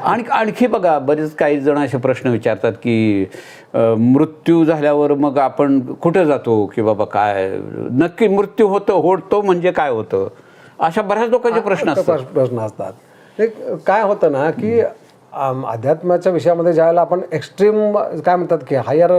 आणि आणखी बघा बरेच काही जण असे प्रश्न विचारतात की मृत्यू झाल्यावर मग आपण कुठं जातो की बाबा काय नक्की मृत्यू होतो म्हणजे काय होतं, अशा बऱ्याच लोकांचे प्रश्न असतात. एक काय होतं ना की अध्यात्माच्या विषयामध्ये ज्यावेळेला आपण एक्स्ट्रीम काय म्हणतात की हायर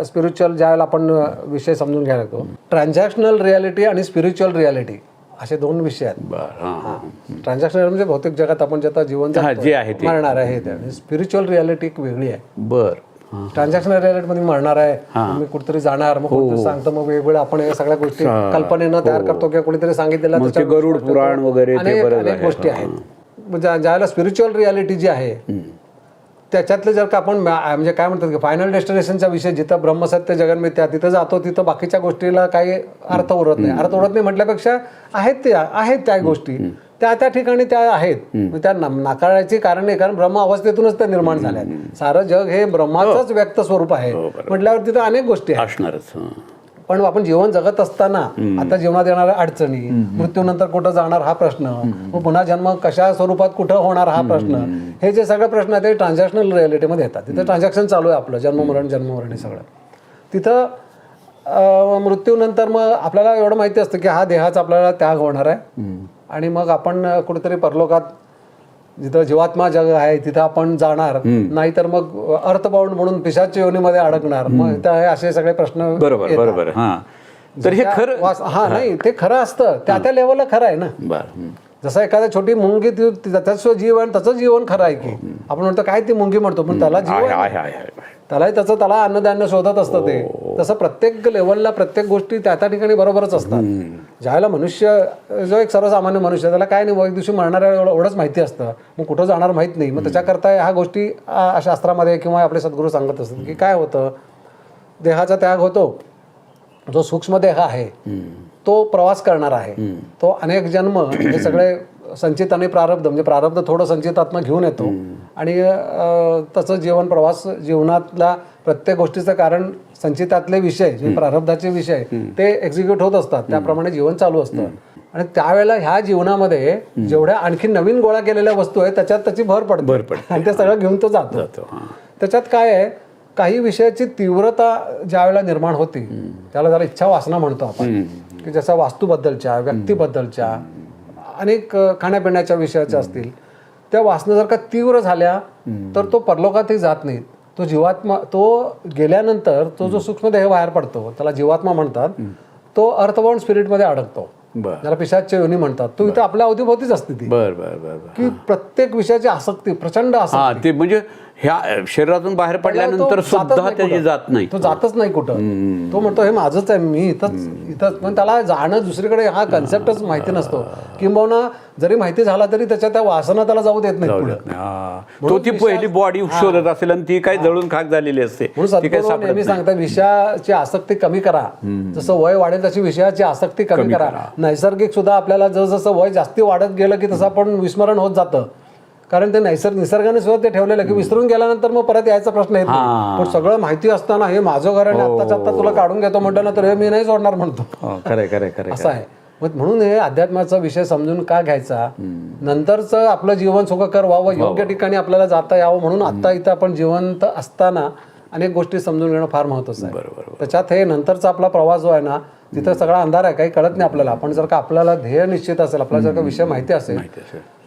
स्पिरिच्युअल ज्यावेळेला आपण विषय समजून घ्यायला लागतो, ट्रान्झॅक्शनल रियालिटी आणि स्पिरिच्युअल रियालिटी असे दोन विषय आहेत. ट्रान्झॅक्शनल म्हणजे भौतिक जगात आपण जे आता जीवन जे आहे मरणार आहे ते, स्पिरिच्युअल रियालिटी एक वेगळी आहे. बरं. ट्रान्झॅक्शनल रियालिटी मध्ये मरणार आहे, मी कुठेतरी जाणार, मग कोणतरी सांगतं, मग वेगवेगळ्या आपण या सगळ्या गोष्टी कल्पनेनं तयार करतो किंवा कोणीतरी सांगितलेलं गरुड पुराण वगैरे अनेक गोष्टी आहेत. ज्यावेळेला स्पिरिच्युअल रियालिटी जी आहे त्याच्यातले जर का आपण म्हणजे काय म्हणतात की फायनल डेस्टिनेशनचा विषय, जिथं ब्रह्मसत्य जगन्मिथ्या तिथं जातो, तिथं बाकीच्या गोष्टीला काही अर्थ उरत नाही. अर्थ उरत नाही म्हटल्यापेक्षा आहेत त्या गोष्टी त्या ठिकाणी त्या आहेत. त्या नाकारायची कारण नाही, कारण ब्रह्म अवस्थेतूनच त्या निर्माण झाल्या. सारं जग हे ब्रह्माचंच व्यक्त स्वरूप आहे म्हटल्यावर तिथं अनेक गोष्टी असणारच. पण आपण जीवन जगत असताना आता जीवनात येणाऱ्या अडचणी, मृत्यूनंतर कुठं जाणार हा प्रश्न, मग पुन्हा जन्म कशा स्वरूपात कुठं होणार हा प्रश्न, हे जे सगळे प्रश्न आहेत ते ट्रान्झॅक्शनल रियालिटीमध्ये येतात. तिथं ट्रान्झॅक्शन चालू आहे आपलं, जन्ममरण हे सगळं. तिथं मृत्यूनंतर मग आपल्याला एवढं माहिती असतं की हा देहाचा आपल्याला त्याग होणार आहे आणि मग आपण कुठेतरी परलोकात जिथं जीवात्मा जग आहे तिथं आपण जाणार, नाहीतर मग अर्थबाउंड म्हणून पिशाच्या योनीमध्ये अडकणार. मग असे सगळे प्रश्न. बरोबर. तर हे खरं नाही, ते खरं असतं त्या लेवलला खरं आहे ना. जसं एखाद्या छोटी मुंगी त्याचं जीवन त्याचं जीवन खरं आहे की आपण म्हणतो काय ती मुंगी म्हणतो, पण त्याला जीवन त्याला अन्नधान्य शोधत असतं ते. तसं प्रत्येक लेवलला प्रत्येक गोष्टी त्या ठिकाणी बरोबरच असतात. ज्यावेळेला मनुष्य जो एक सर्वसामान्य मनुष्य त्याला काय नाही, एक दिवशी मरणाऱ्या एवढंच माहिती असतं, मग कुठं जाणार माहित नाही. मग त्याच्याकरता ह्या गोष्टी शास्त्रामध्ये किंवा आपले सद्गुरू सांगत असतात की काय होतं, देहाचा त्याग होतो. जो सूक्ष्म देह आहे तो प्रवास करणार आहे, तो अनेक जन्म हे सगळे संचित आणि प्रारब्ध, म्हणजे प्रारब्ध थोडं संचितात्मा घेऊन येतो आणि त्याचं जीवन प्रवास, जीवनातला प्रत्येक गोष्टीचं कारण संचितातले विषय जे प्रारब्धाचे विषय ते एक्झिक्यूट होत असतात, त्याप्रमाणे जीवन चालू असतं. आणि त्यावेळेला ह्या जीवनामध्ये जेवढ्या आणखी नवीन गोळा केलेल्या वस्तू आहेत त्याच्यात त्याची भर पडते आणि ते सगळं घेऊन तो जातो. त्याच्यात काय आहे, काही विषयाची तीव्रता ज्या वेळेला निर्माण होती त्याला इच्छा वासना म्हणतो आपण, की जसं वास्तूबद्दलच्या, व्यक्तीबद्दलच्या, अनेक खाण्यापिण्याच्या विषयाच्या असतील, त्या वासना जर का तीव्र झाल्या तर तो परलोकातही जात नाही. तो जीवात्मा, तो गेल्यानंतर तो जो सूक्ष्मदेह बाहेर पडतो त्याला जीवात्मा म्हणतात, तो अर्थबाउंड स्पिरिटमध्ये अडकतो, त्याला पिशाच्य योनी म्हणतात. तो इथं आपल्या अवतीभोवतीच असते ती, की प्रत्येक विषयाची आसक्ती, प्रचंड आसक्ती. म्हणजे ह्या शरीरातून बाहेर पडल्यानंतर सुद्धा त्याची जात नाही, तो जातच नाही कुठं. तो म्हणतो हे माझंच आहे, मी इथंच. पण त्याला जाणं दुसरीकडे हा कन्सेप्टच माहिती नसतो, किंवा जरी माहिती झाला तरी त्याच्या त्या वासना त्याला जाऊ देत नाही. तो ती पहिली बॉडी शोधत असेल आणि ती काही जळून खाक झालेली असते. म्हणून नेहमी सांगतात विषयाची आसक्ती कमी करा, जसं वय वाढेल तशी विषयाची आसक्ती कमी करा. नैसर्गिक सुद्धा आपल्याला जसं वय जास्ती वाढत गेलं की तसं आपण विस्मरण होत जातं, कारण ते निसर्गाने सुद्धा ते ठेवलेलं की विसरून गेल्यानंतर मग परत यायचा प्रश्न येत नाही. पण सगळं माहिती असताना हे माझं घर आहे आत्ताच्या आत्ता तुला काढून घेतो म्हटलं ना तर हे मी नाही सोडणार म्हणतो. असं आहे. म्हणून हे अध्यात्माचा विषय समजून का घ्यायचा, नंतरचं आपलं जीवन सुखकर व्हावं, योग्य ठिकाणी आपल्याला जाता यावं म्हणून आता इथं आपण जिवंत असताना अनेक गोष्टी समजून घेणं फार महत्त्वाचं आहे. त्याच्यात हे नंतरचा आपला प्रवास जो आहे ना तिथं सगळा अंधार आहे, काही कळत नाही आपल्याला. आपण जर का आपल्याला ध्येय निश्चित असेल, आपल्याला जर का विषय माहिती असेल,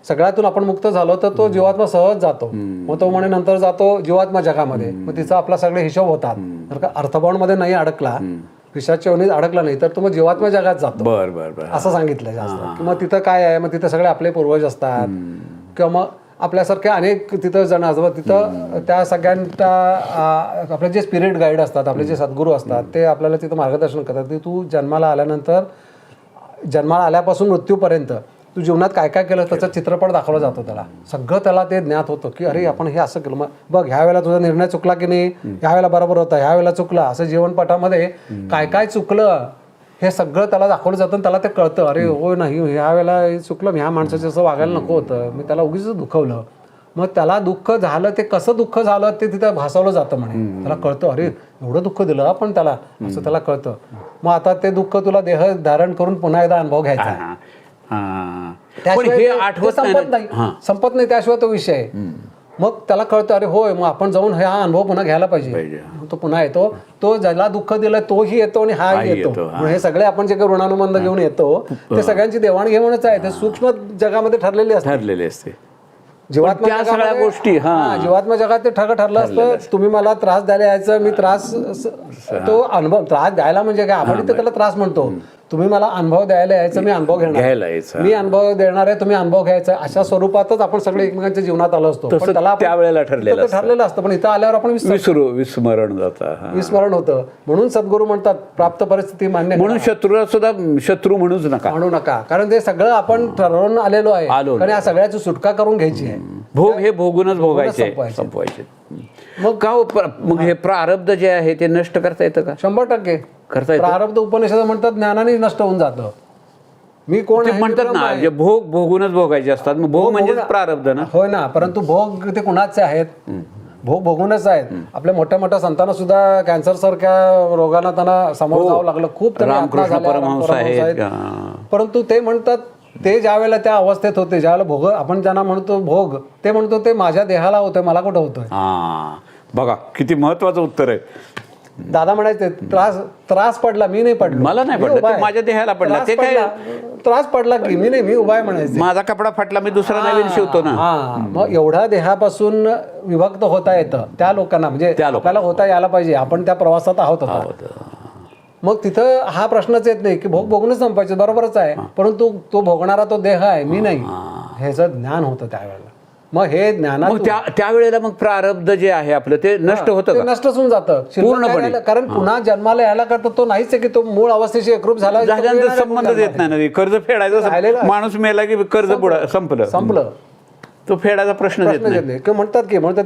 सगळ्यातून आपण मुक्त झालो तर तो जीवात्मा सहज जातो. मग तो म्हणे नंतर जातो जीवात्मा जगामध्ये, मग तिचा आपला सगळे हिशोब होतात. जर का अर्थबाउंड मध्ये नाही अडकला, पिशाच्या योनीत अडकला नाही तर तो मग जीवात्मा जगात जातो. असं सांगितलं जास्त. मग तिथं काय आहे, मग तिथं सगळे आपले पूर्वज असतात किंवा मग आपल्यासारखे अनेक तिथं जण असतात. तिथं त्या सगळ्यांचा आपले जे स्पिरिट गाईड असतात, आपले जे सद्गुरू असतात, ते आपल्याला तिथं मार्गदर्शन करतात की तू जन्माला आल्यानंतर, जन्माला आल्यापासून मृत्यूपर्यंत तू जीवनात काय काय केलं त्याचा चित्रपट दाखवला जातो. त्याला सगळं त्याला ते ज्ञात होतं की अरे आपण हे असं केलं, मग बघ ह्या वेळेला तुझा निर्णय चुकला की नाही, ह्या वेळेला बरोबर होता, ह्या वेळेला चुकला, असं जीवनपटामध्ये काय काय चुकलं हे सगळं त्याला दाखवलं जातं आणि त्याला ते कळतं. अरे हो नाही, ह्या वेळेला चुकलं, ह्या माणसाचं असं वागायला नको होतं, मी त्याला उगीच दुखवलं. मग त्याला दुःख झालं, ते कसं दुःख झालं ते तिथं भासवलं जातं म्हणे. त्याला कळतं अरे एवढं दुःख दिलं आपण त्याला, असं त्याला कळतं. मग आता ते दुःख तुला देह धारण करून पुन्हा एकदा अनुभव घ्यायचा. संपत नाही त्याशिवाय तो विषय. मग त्याला कळतं अरे होय, मग आपण जाऊन हा अनुभव पुन्हा घ्यायला पाहिजे. तो पुन्हा येतो, तो ज्याला दुःख दिलं तोही येतो आणि हाही येतो. हे सगळे आपण जे काही ऋणानुबंध घेऊन येतो ते सगळ्यांची देवाणघेवाणच आहे. ते सूक्ष्म जगामध्ये ठरलेले असते. जीवात्मा सगळ्या गोष्टी जीवात्मा जगात ते ठरलं असतं. तुम्ही मला त्रास द्यायला यायचं, मी त्रास, तो अनुभव त्रास द्यायला म्हणजे काय, आपण इथे त्याला त्रास म्हणतो. तुम्ही मला अनुभव द्यायला यायचं, मी अनुभव घेणार, मी अनुभव देणार आहे, तुम्ही अनुभव घ्यायचा, अशा स्वरूपातच आपण सगळे एकमेकांच्या जीवनात आलो असतो. पण त्याला त्यावेळेला ठरलेलं असतं, पण इथं आल्यावर आपण विस्मरण होतं. म्हणून सद्गुरू म्हणतात प्राप्त परिस्थिती मान्य, म्हणून शत्रूला सुद्धा शत्रू म्हणू नका, कारण ते सगळं आपण ठरवून आलेलो आहे. कारण या सगळ्याची सुटका करून घ्यायची आहे. भोग हे भोगूनच भोगायचे, संपवायचे. मग हे प्रारब्ध जे आहे ते नष्ट करता येतं का? 100% करता येतं. प्रारब्ध उपनिषद म्हणतात ज्ञानाने नष्ट होऊन जातं. मी कोण आहे म्हणतात ना, जे भोग भोगूनच भोगायचे असतात. मग भोग म्हणजे प्रारब्ध ना. होय ना, परंतु भोग ते कुणाचे आहेत? भोग भोगूनच आहेत. आपल्या मोठ्या मोठ्या संतांना सुद्धा कॅन्सर सारख्या रोगांना त्यांना समोर जावं लागलं. खूप रामकृष्ण परमहंस आहेत. परंतु ते म्हणतात ते ज्या वेळेला त्या अवस्थेत होते, ज्यावेळेला भोग आपण ज्यांना म्हणतो भोग, ते म्हणतो ते माझ्या देहाला होतोय, मला कुठं होतोय. बघा किती महत्वाचं उत्तर आहे. दादा म्हणायचे त्रास पडला, मी नाही पडलो, मला नाही पडलं, ते माझ्या देहाला पडला. ते काय त्रास पडला की मी उभा आहे म्हणायचे. माझा कपडा फाटला, मी दुसरा नवीन शिवतो ना. मग एवढ्या देहापासून विभक्त होता येतं त्या लोकांना, म्हणजे आपल्याला होता यायला पाहिजे. आपण त्या प्रवासात आहोत. मग तिथं हा प्रश्नच येत नाही की भोग भोगूनच संपायचे, बरोबरच आहे. परंतु तो भोगणारा तो देह आहे, मी नाही, ह्याचं ज्ञान होतं त्यावेळेला. मग हे ज्ञानात त्यावेळेला मग प्रारब्ध जे आहे आपलं ते नष्ट होतं, ते नष्टच होऊन जातं पूर्णपणे. कारण पुन्हा जन्माला यायला करता तो नाहीच आहे की तो मूळ अवस्थेशी एकरूप झाल्यानंतर संबंध देत नाही ना. कर्ज फेडायचं, माणूस मेला की कर्ज संपलं, तो फेडायचा प्रश्न येत नाही. म्हणतात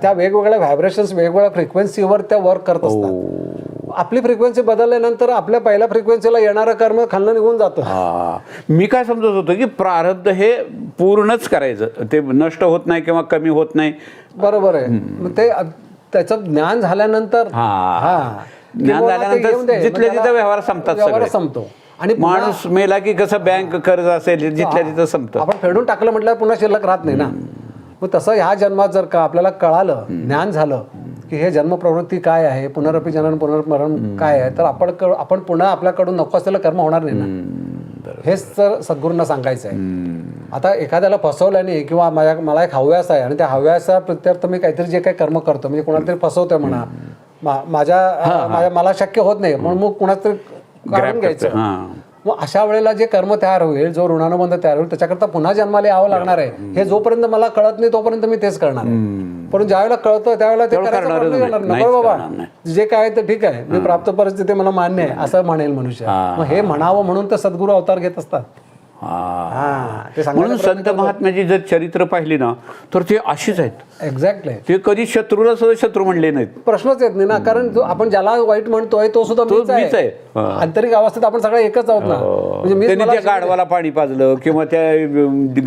त्या वेगवेगळ्या व्हायब्रेशन्स वेगवेगळ्या फ्रिक्वेन्सीवर त्या वर्क करत असतात. आपली फ्रिक्वेन्सी बदलल्यानंतर आपल्या पहिल्या फ्रिक्वेन्सीला येणारं कर्म खाल्लं निघून जातं. मी काय समजत होतो की प्रारब्ध हे पूर्णच करायचं, ते नष्ट होत नाही किंवा कमी होत नाही. बरोबर आहे. ते त्याचं ज्ञान झाल्यानंतर ज्ञान झाल्यानंतर जिथल्या तिथं व्यवहार संपतो. आणि माणूस मेला की कसं बँक कर्ज असेल जिथल्या तिथं संपतं. आपण फेडून टाकलं म्हटलं पुन्हा शिल्लक राहत नाही ना. मग तसं ह्या जन्मात जर का आपल्याला कळालं, ज्ञान झालं की हे जन्म प्रवृत्ती काय आहे, पुनरपी जनन पुनर्मरण काय आहे, तर आपण पुन्हा आपल्याकडून नको असलेलं कर्म होणार नाही ना. हेच तर सद्गुरूंना सांगायचं आहे. आता एखाद्याला फसवल्याने किंवा मला एक हव्यास आहे आणि त्या हव्यासा प्रत्यर्थ मी काहीतरी जे काही कर्म करतो, म्हणजे कोणाला तरी फसवतोय म्हणा, मला शक्य होत नाही म्हणून मग कुणाच तरी काढून घ्यायचं. मग अशा वेळेला जे कर्म तयार होईल, जो ऋणानुबंध तयार होईल, त्याच्याकरता पुन्हा जन्माला यावं लागणार आहे. हे जोपर्यंत मला कळत नाही तोपर्यंत मी तेच करणार आहे. पण ज्यावेळेला कळतं त्यावेळेला ते करायचं बाबा, जे काय ते ठीक आहे, मी प्राप्त परिस्थिती मला मान्य आहे असं म्हणेल मनुष्य. मग हे म्हणावं म्हणून तर सद्गुरू अवतार घेत असतात. म्हणून संत महात्म्याची जर चरित्र पाहिली ना तर ते अशीच आहेत. एक्झॅक्टली. ते कधी शत्रूला सुद्धा शत्रू म्हणले नाहीत, प्रश्नच येत नाही ना. कारण जो आपण ज्याला वाईट म्हणतोय तो सुद्धा मीच आहे. आंतरिक अवस्थेत आपण सगळं एकच आहोत ना. म्हणजे त्या गाढवाला पाणी पाजलं किंवा त्या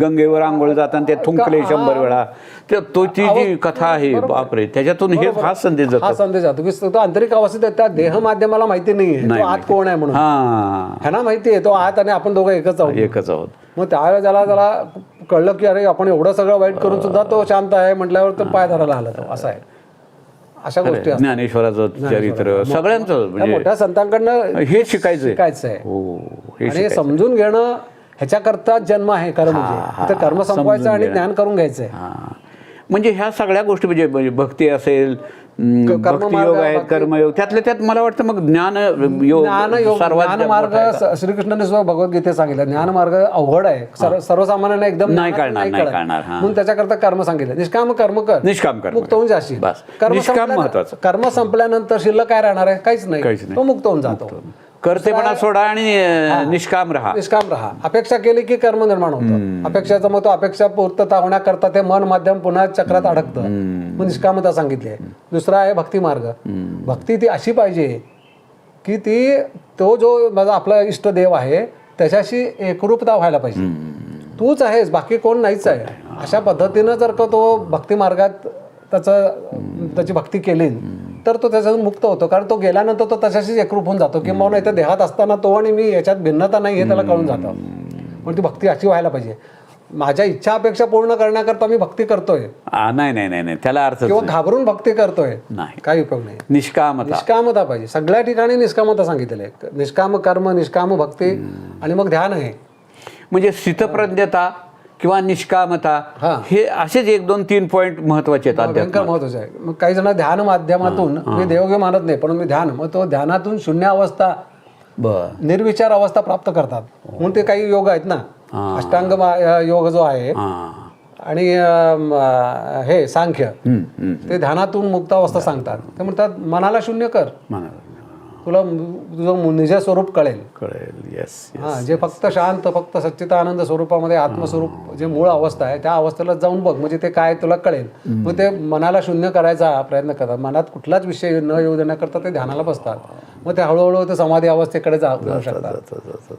गंगेवर आंघोळ जाताना ते थुंकले 100 वेळा, ती जी कथा आहे बापरे, त्याच्यातून हा संदेश जातो की तो आंतरिक अवस्थेत त्या देह माध्यमाला माहिती नाहीये आत कोण आहे म्हणून. ह्यांना माहिती आहे तो आत आणि आपण दोघं एकच आहोत. मग त्यावेळेला ज्याला कळलं की अरे आपण एवढं सगळं वाईट करून सुद्धा तो शांत आहे म्हटल्यावर तो पाय धरायला आला. तो असं आहे. अशा गोष्टी ज्ञानेश्वराचं चरित्र सगळ्यांचं म्हणजे मोठ्या संतांकडनं हे शिकायचं आहे. आणि हे समजून घेणं ह्याच्याकरता जन्म आहे. कर्म म्हणजे कर्म संपवायचं आणि ज्ञान करून घ्यायचंय. म्हणजे ह्या सगळ्या गोष्टी म्हणजे भक्ती असेल, भक्तियोग आहे, कर्मयोग, त्यातल्या त्यात मला वाटतं मग ज्ञान मार्ग श्रीकृष्णाने सुद्धा भगवद्गीतेत सांगितलं. ज्ञान मार्ग अवघड आहे, सर्वसामान्यांना एकदम नाही कळणार. म्हणून त्याच्याकरता कर्म सांगितलं. निष्काम कर्म कर, मुक्त होऊन जाशील. कर्म संपल्यानंतर शिल्लक काय राहणार आहे? काहीच नाही. तो मुक्त होऊन जातो. कर्तेपणा सोडा आणि निष्काम राहा. अपेक्षा केली की कर्म निर्माण होतं. अपेक्षाचा मग तो अपेक्षा पूर्तता होण्याकरता ते मन माध्यम पुन्हा चक्रात अडकतं. मग निष्कामता सांगितली आहे. दुसरा आहे भक्ती मार्ग. भक्ती ती अशी पाहिजे की तो जो माझा आपला इष्टदेव आहे त्याच्याशी एकरूपता व्हायला पाहिजे. तूच आहेस, बाकी कोण नाहीच आहे. अशा पद्धतीनं जर का तो भक्ती मार्गात त्याची भक्ती केली तर तो त्याच्यातून मुक्त होतो. कारण तो गेल्यानंतर तो त्याच्याशीच एकरूप होऊन जातो. किंवा नाही तर देहात असताना तो आणि मी याच्यात भिन्नता नाही हे त्याला कळून जातं. पण ती भक्ती अशी व्हायला पाहिजे. माझ्या इच्छा अपेक्षा पूर्ण करण्याकरता मी भक्ती करतोय नाही नाही नाही नाही, त्याला अर्थ किंवा घाबरून भक्ती करतोय, नाही. काही उपयोग नाही. निष्कामता. निष्कामता पाहिजे. सगळ्या ठिकाणी निष्कामता सांगितलेलं आहे. निष्काम कर्म, निष्काम भक्ती आणि मग ध्यान आहे. म्हणजे स्थितप्रज्ञता किंवा निष्कामता, हे असेच 1 2 3 पॉईंट महत्वाचे आहेत भयंकर अध्यात्मात. महत्वाचं आहे. मग काही जण ध्यान माध्यमातून, मी देवघेव मानत नाही पण मी ध्यान, मग तो ध्यानातून शून्य अवस्था, निर्विचार अवस्था प्राप्त करतात. म्हणून ते काही योग आहेत ना, अष्टांग योग जो आहे आणि हे सांख्य, ते ध्यानातून मुक्त अवस्था सांगतात. ते म्हणतात मनाला शून्य कर, तुला तुझं निज स्वरूप कळेल. येस. हां, जे फक्त शांत, फक्त सच्चिदानंद स्वरूपामध्ये आत्मस्वरूप जे मूळ अवस्था आहे त्या अवस्थेला जाऊन बघ, म्हणजे ते काय तुला कळेल. मग ते मनाला शून्य करायचा प्रयत्न करतात. मनात कुठलाच विषय न येऊ देण्याकरता ते ध्यानाला बसतात. मग ते हळूहळू ते समाधी अवस्थेकडे जाऊ शकतात.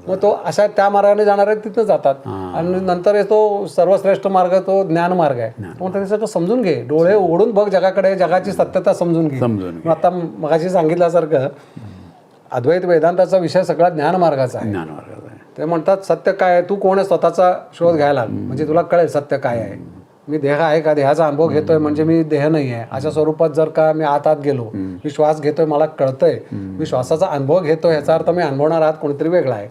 मग तो अशा त्या मार्गाने जाणारे तिथं जातात. आणि नंतर तो सर्वश्रेष्ठ मार्ग तो ज्ञान मार्ग आहे. मग ते सगळं समजून घे, डोळे उघडून बघ जगाकडे, जगाची सत्यता समजून घे. मग आता मगाशी सांगितल्यासारखं अद्वैत वेदांताचा विषय सगळा ज्ञान मार्गाचा आहे. ते म्हणतात सत्य काय आहे, तू कोण आहे स्वतःचा शोध घ्यायला, म्हणजे तुला कळेल सत्य काय आहे. मी देह आहे का, देहाचा अनुभव घेतोय म्हणजे मी देह नाही आहे अशा स्वरूपात जर का मी आत गेलो, मी श्वास घेतोय मला कळतंय, मी श्वासाचा अनुभव घेतोय ह्याचा अर्थ मी अनुभवणार आत कोणीतरी वेगळा आहे.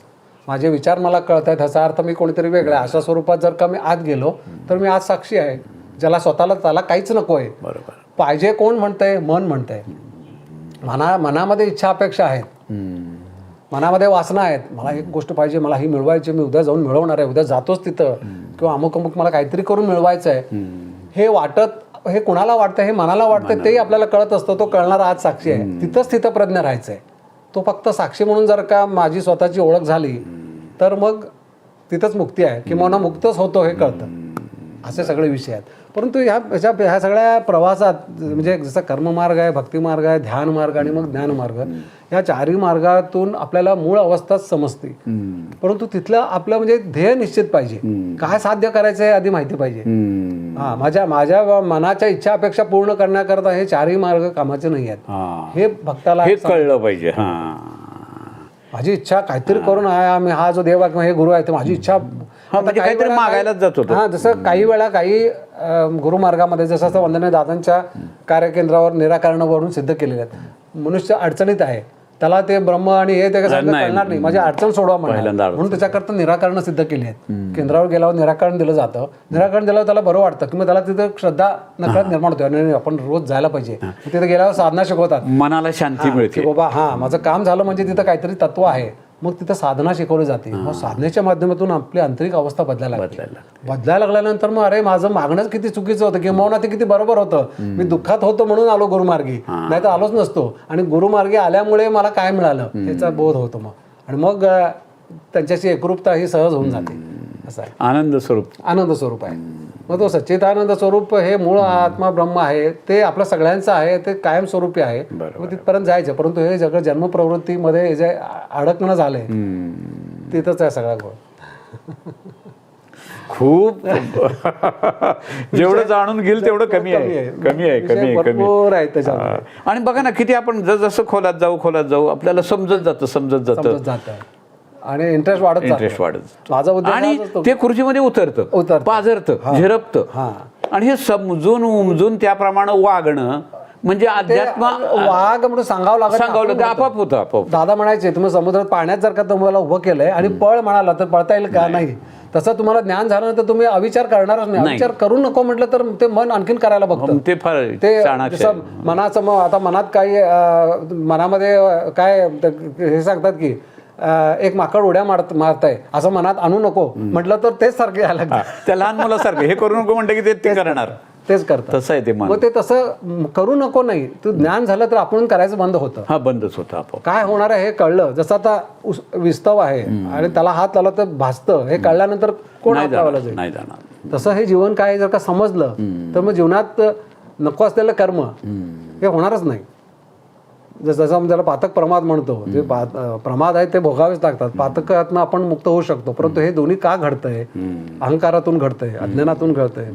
माझे विचार मला कळत आहेत ह्याचा अर्थ मी कोणीतरी वेगळा आहे. अशा स्वरूपात जर का मी आत गेलो तर मी आज साक्षी आहे, ज्याला स्वतःला त्याला काहीच नको आहे. पाहिजे कोण म्हणतंय, मन म्हणतंय. मनामध्ये इच्छा अपेक्षा आहेत, मनामध्ये वासना आहेत. मला एक गोष्ट पाहिजे, मला ही मिळवायची, मी उद्या जाऊन मिळवणार आहे, उद्या जातोच तिथं, किंवा अमुक अमुक मला काहीतरी करून मिळवायचं आहे. हे वाटत, हे कुणाला वाटतं, हे मनाला वाटतं, तेही आपल्याला कळत असतं. तो कळणारा आज साक्षी आहे. तिथंच स्थितप्रज्ञ राहायचं आहे. तो फक्त साक्षी म्हणून जर का माझी स्वतःची ओळख झाली तर मग तिथंच मुक्ती आहे, किंवा मुक्तच होतो हे कळतं. असे सगळे विषय आहेत. परंतु ह्या सगळ्या प्रवासात, म्हणजे जसं कर्ममार्ग आहे, भक्तिमार्ग आहे, ध्यान मार्ग आणि मग ज्ञानमार्ग, ह्या चारही मार्गातून आपल्याला मूळ अवस्थाच समजते. परंतु तिथलं आपलं म्हणजे ध्येय निश्चित पाहिजे, काय साध्य करायचं आहे आधी माहिती पाहिजे. माझ्या मनाच्या इच्छा अपेक्षा पूर्ण करण्याकरता हे चारही मार्ग कामाचे नाही आहेत, हे भक्ताला कळलं पाहिजे. माझी इच्छा काहीतरी करून आहे, आम्ही हा जो देव किंवा हे गुरु आहे ते माझी इच्छा काहीतरी मागायलाच जात होतं. हां, जसं काही वेळा काही गुरुमार्गामध्ये जसं वंदनीय दादांच्या कार्यकेंद्रावर निराकरणावरून सिद्ध केलेले आहेत. मनुष्य अडचणीत आहे, त्याला ते ब्रह्म आणि हे ते कळणार नाही, माझी अडचण सोडवा म्हणून त्याच्याकरता निराकरण सिद्ध केली आहेत. केंद्रावर गेल्यावर निराकरण दिलं जातं. निराकरण दिल्यावर त्याला बरं वाटतं, किंवा त्याला तिथं श्रद्धा नकळत निर्माण होते, आणि आपण रोज जायला पाहिजे. तिथे गेल्यावर साधना शिकवतात, मनाला शांती मिळते. बाबा हां, माझं काम झालं म्हणजे तिथं काहीतरी तत्व आहे. मग तिथं साधना शिकवली जाते. मग साधनेच्या माध्यमातून आपली आंतरिक अवस्था बदलायला लागल्यानंतर मग अरे माझं मागणंच किती चुकीचं होतं, किंवा ते किती बरोबर होतं. मी दुःखात होतो म्हणून आलो गुरुमार्गी, नाही तर आलोच नसतो. आणि गुरुमार्गी आल्यामुळे मला काय मिळालं याचा बोध होतो मग, आणि मग त्यांच्याशी एकरूपता ही सहज होऊन जाते. असं आहे आनंद स्वरूप आहे. मग तो सच्चिदानंद स्वरूप हे मूळ आत्मा ब्रह्म आहे, ते आपल्या सगळ्यांचं आहे, ते कायमस्वरूपी आहे. मग तिथपर्यंत जायचं. परंतु हे सगळं जन्मप्रवृत्तीमध्ये जे अडकणं झालंय तिथंच आहे सगळा गोळ. खूप जेवढं जाणून घेईल तेवढं कमी आहे. आणि बघा ना, किती आपण जसं खोलात जाऊ आपल्याला समजत जातं आणि इंटरेस्ट वाढत माझा आणि ते खुर्चीमध्ये उतरतं, पाझरतं, झिरपतं. आणि हे समजून उमजून त्याप्रमाणे वागणं म्हणजे अध्यात्म वाघ म्हणून सांगावं लागत. आपोआप होतं. दादा म्हणायचे, तुम्ही समुद्रात पाण्यात जर का तुम्हाला उभं केलंय आणि पळ म्हणाला तर पळता येईल का? नाही. तसं तुम्हाला ज्ञान झालं तर तुम्ही अविचार करणारच नाही. अविचार करू नको म्हटलं तर ते मन आणखीन करायला बघतं. ते जसं मनाचं, मग आता मनात काही मनामध्ये काय हे सांगतात की एक माकड उड्या मारताय असं मनात आणू नको म्हटलं तर तेच सारखे झालं. त्या लहान मुलासारखे हे करू नको म्हणतं की ते करणार, तेच करतात. तसं आहे ते. मग ते तसं करू नको नाही. तू ज्ञान झालं तर आपण करायचं बंद होतं. हा, बंदच होतं. काय होणार आहे हे कळलं. जसं आता विस्तव आहे आणि त्याला हात लावला तर भासतं, हे कळल्यानंतर कोण हात लावायला जाईल? नाही जाणार. तसं हे जीवन काय जर का समजलं तर मग जीवनात नको असलेलं कर्म हे होणारच नाही. जसं त्याला पातक प्रमाद म्हणतो, जे प्रमाद आहे ते भोगावेच लागतात. पातकातनं आपण मुक्त होऊ शकतो, परंतु हे दोन्ही का घडतंय? अहंकारातून घडतंय, अज्ञानातून घडतंय.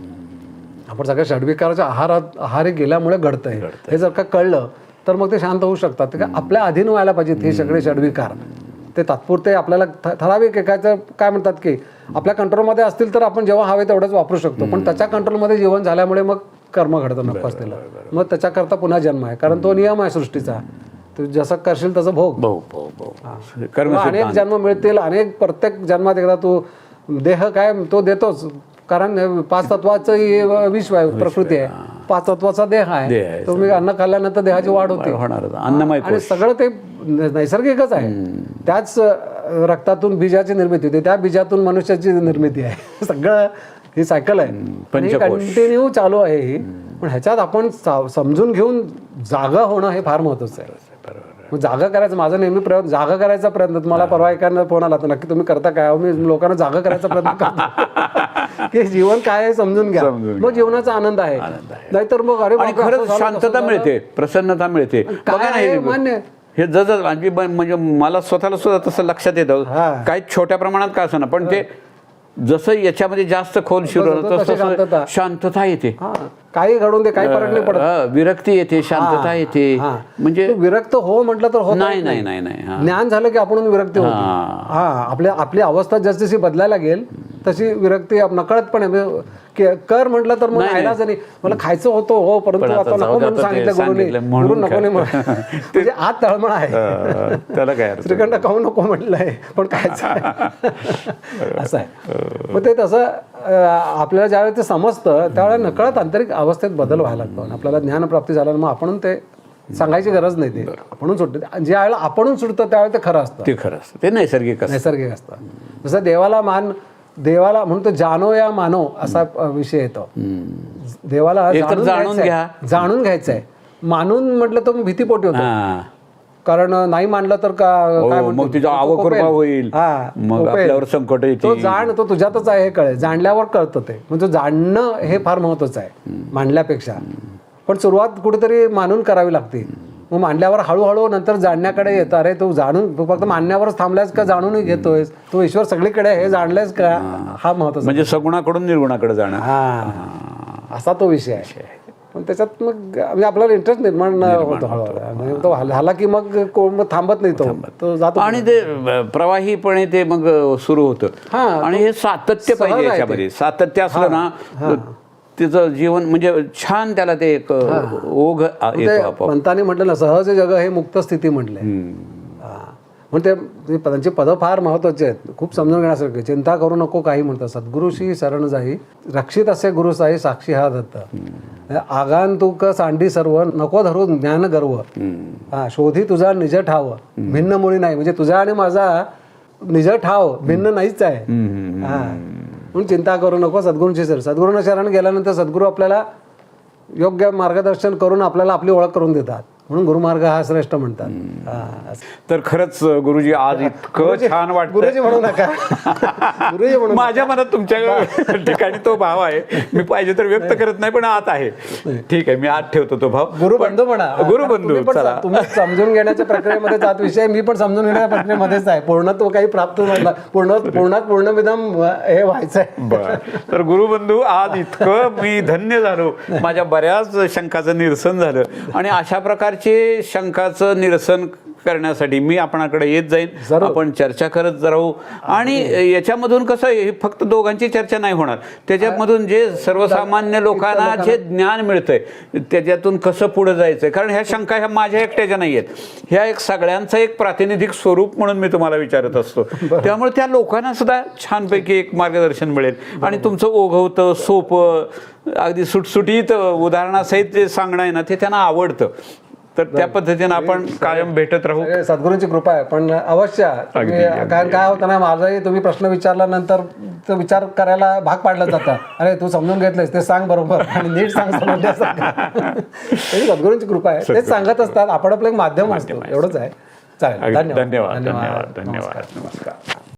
आपण सगळ्या षड्विकाराच्या आहारी गेल्यामुळे घडतंय. हे जर का कळलं तर मग ते शांत होऊ शकतात. आपल्या अधीन व्हायला पाहिजेत हे सगळे षड्विकार. ते तात्पुरते आपल्याला ठराविक एकाचं काय म्हणतात की आपल्या कंट्रोलमध्ये असतील तर आपण जेव्हा हवे तेवढंच वापरू शकतो, पण त्याच्या कंट्रोलमध्ये जीवन झाल्यामुळे मग कर्म घडतं नको असलेलं, मग त्याच्याकरता पुन्हा जन्म आहे, कारण तो नियम आहे सृष्टीचा, तू जसं करशील तसं भोग. तुला अनेक जन्म मिळतील, प्रत्येक जन्मात एकदा तू देह काय तो देतोच, कारण 5 तत्वाचं विश्व आहे, प्रकृती आहे, 5 तत्वाचा देह आहे. तुम्ही अन्न खाल्ल्यानंतर देहाची वाढ होते आणि सगळं ते नैसर्गिकच आहे. त्याच रक्तातून बीजाची निर्मिती होते, त्या बीजातून मनुष्याची निर्मिती आहे. सगळं ही सायकल आहे, कंटिन्यू चालू आहे ही. पण ह्याच्यात आपण समजून घेऊन जागा होणं हे फार महत्वाचं आहे. मग जागा करायचं, माझा नेहमी प्रयत्न जागा करायचा प्रयत्न. तुम्हाला परवा एखादा फोन आला तर नक्की तुम्ही करता काय, मी लोकांना जागा करायचा प्रयत्न करतो की जीवन काय आहे समजून घ्या, मग जीवनाचा आनंद आहे. नाहीतर मग अरे खरंच शांतता मिळते, प्रसन्नता मिळते. मान्य हे जज म्हणजे मला स्वतःला सुद्धा तसं लक्षात येतं, काही छोट्या प्रमाणात का असं ना, पण ते जसं याच्यामध्ये जास्त खोल शिरवलं तसं शांतता येते. काही घडून ते काही फरक नाही पडत, विरक्ती येते, शांतता येते. म्हणजे विरक्त हो म्हटलं तर होत नाही. ज्ञान झालं की आपण विरक्ती होते. आपली अवस्था जसजशी बदलायला लागेल तशी विरक्ती नकळतपणे कर म्हटलं तर मग खायलाच नाही. मला खायचं होतं हो, परंतु आता नको म्हणून सांगितलं गुरुने नको नाही म्हणजे आत तळमळ आहे, त्याला काय श्रीखंड खाऊ नको म्हटलंय पण खायचं असं आहे. मग ते तसं आपल्याला ज्यावेळेस ते समजतं त्यावेळेला नकळत आंतरिक अवस्थेत बदल व्हायला लागतो. आपल्याला ज्ञानप्राप्ती झाल्यानं मग आपण ते सांगायची गरज नाही, ते आपणच सुटते. ज्या वेळेला आपणच सुटतं त्यावेळेला ते खरं असतं, ते नैसर्गिक असतं. जसं देवाला म्हणतो जानो या मानो असा विषय येतो. देवाला जाणून घ्यायचं आहे, मानून म्हटलं तर भीतीपोटी होतं, कारण नाही मानलं तर मग तुझा अवकृपा होईल, मग आपल्यावर संकट येते. तो तुझ्यातच आहे हे कळेल, जाणल्यावर कळतं ते. म्हणजे जाणणं हे फार महत्वाचं आहे मांडल्यापेक्षा. पण सुरुवात कुठेतरी मानून करावी लागते, मग मांडल्यावर हळूहळू नंतर जाणण्याकडे येतं. अरे तू फक्त मानण्यावरच थांबलायस का जाणूनही घेतोयस, तू ईश्वर सगळीकडे हे जाणलायस का, हा महत्वाचा. म्हणजे सगुणाकडून निर्गुणाकडे जाणं, असा तो विषय आहे. पण त्याच्यात मग म्हणजे आपल्याला इंटरेस्ट निर्माण होतो हळूहळू. तो झाला की मग थांबत नाही, तो जातो आणि ते प्रवाहीपणे ते मग सुरू होतं. आणि हे सातत्य पाहिजे याच्यामध्ये. सातत्य असलं ना तिचं जीवन म्हणजे छान, त्याला ते एक ओघ येतो. म्हणताना म्हटलं ना सहज जग हे मुक्त स्थिती म्हटलंय. म्हणजे त्यांची पदं फार महत्वाची आहेत, खूप समजून घेण्यासारखे. चिंता करू नको काही म्हणतात, सद्गुरुशी शरण जाई, रक्षित असे गुरु साई साक्षी हा दत्त, आगांतुक सांडी सर्व, नको धरू ज्ञान गर्व, शोधी तुझा निज ठाव, भिन्न मुळी नाही. म्हणजे तुझा आणि माझा निज ठाव भिन्न नाहीच आहे. म्हणून चिंता करू नको सद्गुरूंची शरण. सद्गुरूंना शरण गेल्यानंतर सद्गुरू आपल्याला योग्य मार्गदर्शन करून आपल्याला आपली ओळख करून देतात, म्हणून गुरुमार्ग हा श्रेष्ठ म्हणतात. तर खरंच गुरुजी आज इतकं छान वाटतं. गुरुजी म्हणू नका, गुरुजी म्हणू. माझ्या मनात तुमच्या ठिकाणी तो भाव आहे, मी पाहिजे तर व्यक्त करत नाही, पण आत आहे. ठीक आहे, मी आत ठेवतो तो भाव. गुरुबंधू म्हणा, गुरुबंधू. तुम्ही समजून घेण्याच्या प्रक्रियेमध्ये जात विषय, मी पण समजून घेण्याच्या प्रक्रियेमध्येच आहे. पूर्णत्व काही प्राप्त म्हटलं, पूर्णविधम हे व्हायचं आहे. तर गुरुबंधू आज इतकं मी धन्य झालो, माझ्या बऱ्याच शंकाचं निरसन झालं. आणि अशा प्रकारचे शंकाचं निरसन करण्यासाठी मी आपणाकडे येत जाईन, आपण चर्चा करत राहू. आणि याच्यामधून कसं हे फक्त दोघांची चर्चा नाही होणार, त्याच्यामधून जे सर्वसामान्य लोकांना जे ज्ञान मिळतंय त्याच्यातून कसं पुढे जायचंय. कारण ह्या शंका ह्या माझ्या एकट्याच्या नाही आहेत, ह्या एक सगळ्यांचं एक प्रातिनिधिक स्वरूप म्हणून मी तुम्हाला विचारत असतो. त्यामुळे त्या लोकांना सुद्धा छानपैकी एक मार्गदर्शन मिळेल. आणि तुमचं ओघवतं, सोपं, अगदी सुटसुटीत उदाहरणासहित जे सांगणं आहे ना ते त्यांना आवडतं. तर त्या पद्धतीने आपण कायम भेटत राहू. सद्गुरूंची कृपा आहे. पण अवश्य, कारण काय होतं ना, माझाही तुम्ही प्रश्न विचारल्यानंतर तो विचार करायला भाग पाडलं जातं. अरे तू समजून घेतलंस ते सांग बरोबर आणि नीट सांग. सद्गुरूंची कृपा आहे, तेच सांगत असतात. आपण आपलं एक माध्यम असतो, एवढंच आहे. चालेल, धन्यवाद. नमस्कार.